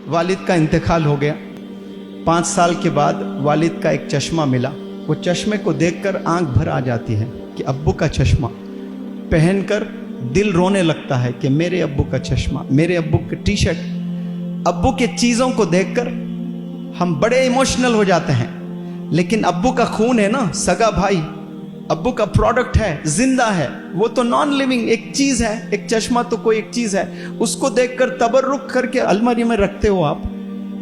वालिद का इंतकाल हो गया। 5 साल के बाद वालिद का एक चश्मा मिला। वो चश्मे को देखकर आंख भर आ जाती है कि अब्बू का चश्मा पहनकर दिल रोने लगता है कि मेरे अब्बू का चश्मा, मेरे अब्बू की टी शर्ट। अब्बू के चीज़ों को देखकर हम बड़े इमोशनल हो जाते हैं, लेकिन अब्बू का खून है ना, सगा भाई, अब्बू का प्रोडक्ट है, जिंदा है, वो तो नॉन लिविंग एक चीज है। एक चश्मा तो कोई एक चीज है, उसको देखकर तबर्रुक करके अलमारी में रखते हो आप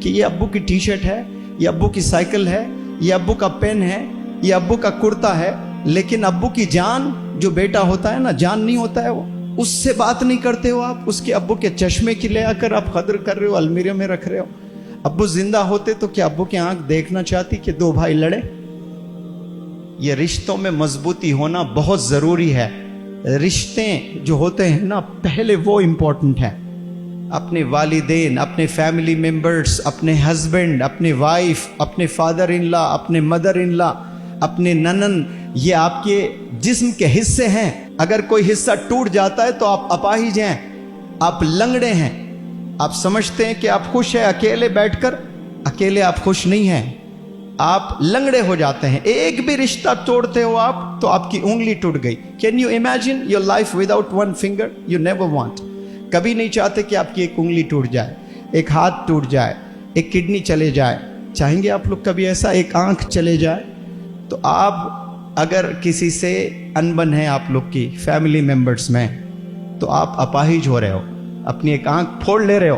कि ये अब्बू की टी शर्ट है, ये अब्बू की साइकिल है, ये अब्बू का पेन है, ये अब्बू का कुर्ता है। लेकिन अब्बू की जान, जो बेटा होता है ना, जान नहीं होता है वो, उससे बात नहीं करते हो आप। उसके अब्बू के चश्मे की ले आकर आप कदर कर रहे हो, अलमीरे में रख रहे हो। अब्बू जिंदा होते तो क्या अब्बू की आंख देखना चाहती कि 2 भाई लड़े? ये रिश्तों में मजबूती होना बहुत जरूरी है। रिश्ते जो होते हैं ना, पहले वो इम्पोर्टेंट है। अपने वालिदैन, अपने फैमिली मेंबर्स, अपने हस्बैंड, अपने वाइफ, अपने फादर इन लॉ, अपने मदर इन लॉ, अपने ननन, ये आपके जिस्म के हिस्से हैं। अगर कोई हिस्सा टूट जाता है तो आप अपाहिज हैं, आप लंगड़े हैं। आप समझते हैं कि आप खुश हैं अकेले बैठकर, अकेले आप खुश नहीं हैं, आप लंगड़े हो जाते हैं। एक भी रिश्ता तोड़ते हो आप तो आपकी उंगली टूट गई। Can you imagine your life without 1 finger? You never want. कभी नहीं चाहते कि आपकी एक उंगली टूट जाए, एक हाथ टूट जाए, एक किडनी चले जाए। चाहेंगे आप लोग कभी ऐसा, एक आंख चले जाए? तो आप अगर किसी से अनबन है आप लोग की फैमिली मेंबर्स में, तो आप अपाहिज हो रहे हो, अपनी एक आंख फोड़ ले रहे हो,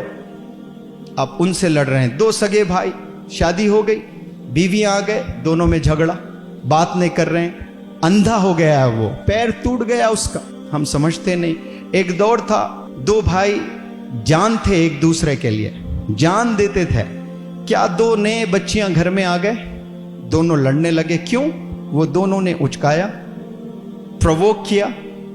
आप उनसे लड़ रहे हैं। 2 सगे भाई, शादी हो गई, बीवियां आ गए, दोनों में झगड़ा, बात नहीं कर रहे हैं, अंधा हो गया है वो, पैर टूट गया उसका, हम समझते नहीं। एक दौर था 2 भाई जान थे एक दूसरे के लिए, जान देते थे। क्या 2 नए बच्चियां घर में आ गए, दोनों लड़ने लगे। क्यों? वो दोनों ने उचकाया, प्रोवोक किया,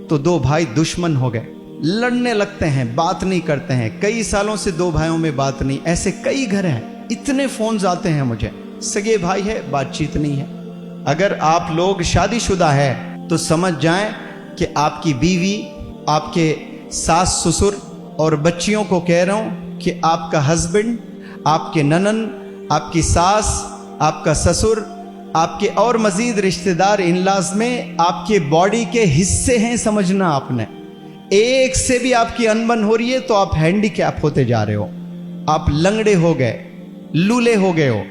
तो 2 भाई दुश्मन हो गए, लड़ने लगते हैं, बात नहीं करते हैं। कई सालों से 2 भाइयों में बात नहीं। ऐसे कई घर हैं, इतने फोन्स आते हैं मुझे, सगे भाई है, बातचीत नहीं है। अगर आप लोग शादीशुदा है तो समझ जाएं कि आपकी बीवी, आपके सास ससुर और बच्चियों को कह रहा हूं कि आपका हस्बैंड, आपके ननन, आपकी सास, आपका ससुर, आपके और मजीद रिश्तेदार इनलाज में आपके बॉडी के हिस्से हैं, समझना आपने। एक से भी आपकी अनबन हो रही है तो आप हैंडीकैप होते जा रहे हो, आप लंगड़े हो गए, लूले हो गए हो।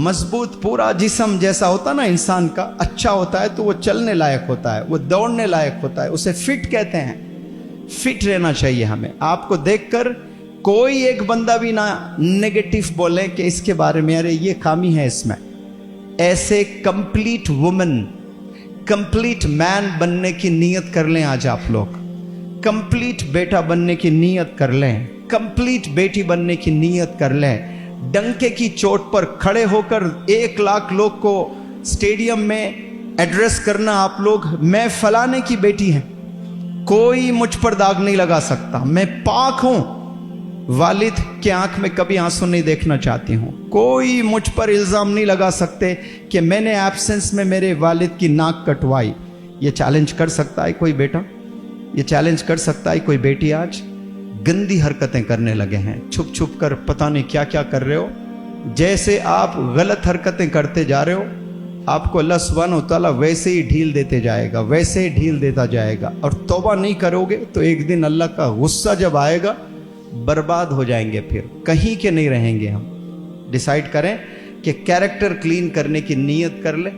मजबूत पूरा जिस्म जैसा होता ना इंसान का, अच्छा होता है तो वो चलने लायक होता है, वो दौड़ने लायक होता है, उसे फिट कहते हैं। फिट रहना चाहिए हमें। आपको देखकर कोई एक बंदा भी ना नेगेटिव बोले कि इसके बारे में, अरे ये खामी है इसमें। ऐसे कंप्लीट वुमन, कंप्लीट मैन बनने की नीयत कर लें आज आप लोग। कंप्लीट बेटा बनने की नीयत कर लें, कंप्लीट बेटी बनने की नीयत कर लें। डंके की चोट पर खड़े होकर 1 लाख लोग को स्टेडियम में एड्रेस करना आप लोग, मैं फलाने की बेटी हैं, कोई मुझ पर दाग नहीं लगा सकता, मैं पाक हूं, वालिद के आंख में कभी आंसू नहीं देखना चाहती हूं। कोई मुझ पर इल्जाम नहीं लगा सकते कि मैंने एब्सेंस में मेरे वालिद की नाक कटवाई। ये चैलेंज कर सकता है कोई बेटा? ये चैलेंज कर सकता है कोई बेटी? आज गंदी हरकतें करने लगे हैं, छुप छुप कर पता नहीं क्या क्या कर रहे हो। जैसे आप गलत हरकतें करते जा रहे हो, आपको अल्लाह सुब्हानहू तआला वैसे ही ढील देते जाएगा, वैसे ही ढील देता जाएगा। और तौबा नहीं करोगे तो एक दिन अल्लाह का गुस्सा जब आएगा, बर्बाद हो जाएंगे, फिर कहीं के नहीं रहेंगे हम। डिसाइड करें कि कैरेक्टर क्लीन करने की नीयत कर ले।